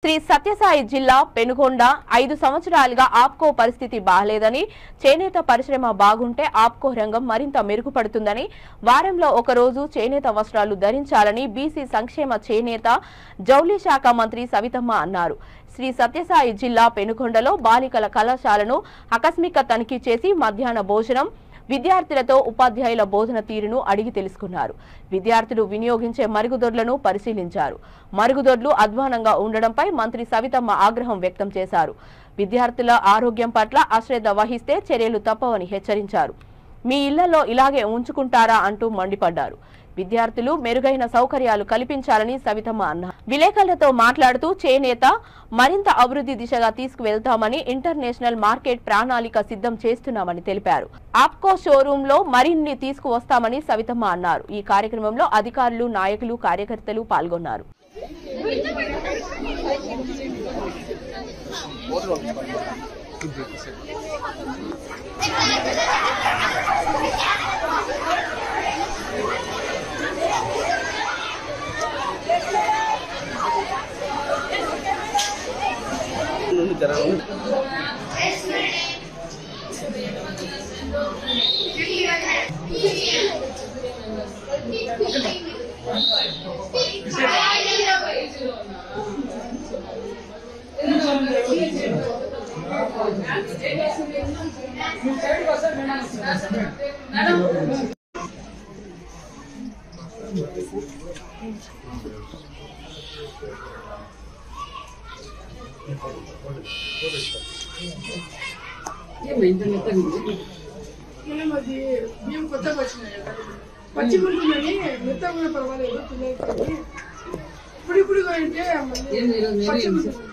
శ్రీ సత్యసాయి జిల్లా పెనుగొండ 5 సంవత్సరాలుగా ఆప్కో పరిస్థితి బాగలేదని, చేనేత పరిశ్రమ బాగుంటే ఆప్కో రంగం మరింత మెరుగుపడుతుందని, వారంలో ఒక రోజు చేనేత వస్త్రాలు ధరించాలని బీసీ సంక్షేమ చేనేత జౌళి శాఖ మంత్రి సవితమ్మ అన్నారు. శ్రీ సత్యసాయి జిల్లా పెనుగొండలో బాలికల కళాశాలను ఆకస్మిక తనిఖీ చేసి మధ్యాహ్న భోజనం, విద్యార్థులతో ఉపాధ్యాయుల బోధన తీరును అడిగి తెలుసుకున్నారు. విద్యార్థులు వినియోగించే మరుగుదొడ్లను పరిశీలించారు. మరుగుదొడ్లు అధ్వానంగా ఉండడంపై మంత్రి సవితమ్మ ఆగ్రహం వ్యక్తం చేశారు. విద్యార్థుల ఆరోగ్యం పట్ల అశ్రద్ధ వహిస్తే చర్యలు తప్పవని హెచ్చరించారు. మీ ఇళ్లలో ఇలాగే ఉంచుకుంటారా అంటూ మండిపడ్డారు. విద్యార్థులు మెరుగైన సౌకర్యాలు కల్పించాలని సవితమ్మ అన్నారు. విలేకరులతో మాట్లాడుతూ చేనేత మరింత అభివృద్ధి దిశగా తీసుకువెళ్తామని, ఇంటర్నేషనల్ మార్కెట్ ప్రణాళిక సిద్ధం చేస్తున్నామని తెలిపారు. ఆప్కో షోరూమ్ లో మరిన్ని తీసుకువస్తామని సవితమ్మ అన్నారు. ఈ కార్యక్రమంలో అధికారులు, నాయకులు, కార్యకర్తలు పాల్గొన్నారు. మనం అది మేము కొత్తగా వచ్చినాయి కదా, పచ్చి గుంటుందని మిగతా కూడా పర్వాలేదు పిల్లలకి. ఇప్పుడు అయితే పచ్చి గుంటుంది.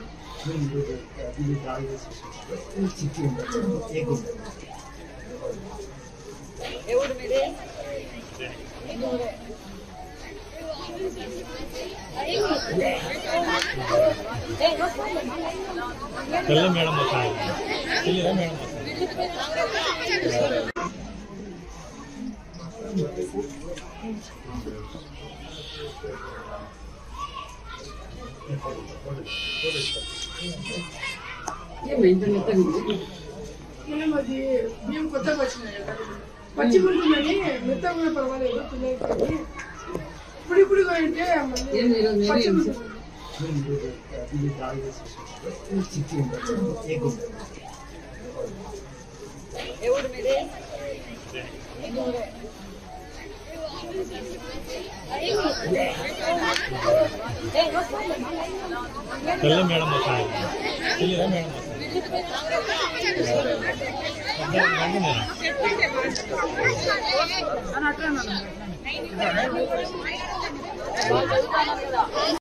మేడం మనం అది మేము కొత్తగా వచ్చినాయి కదా, పచ్చి గుంటుందని మిగతా కూడా పర్వాలేదు పిల్లలకి. ఇప్పుడు అయితే పచ్చి గుంటుంది. మేడం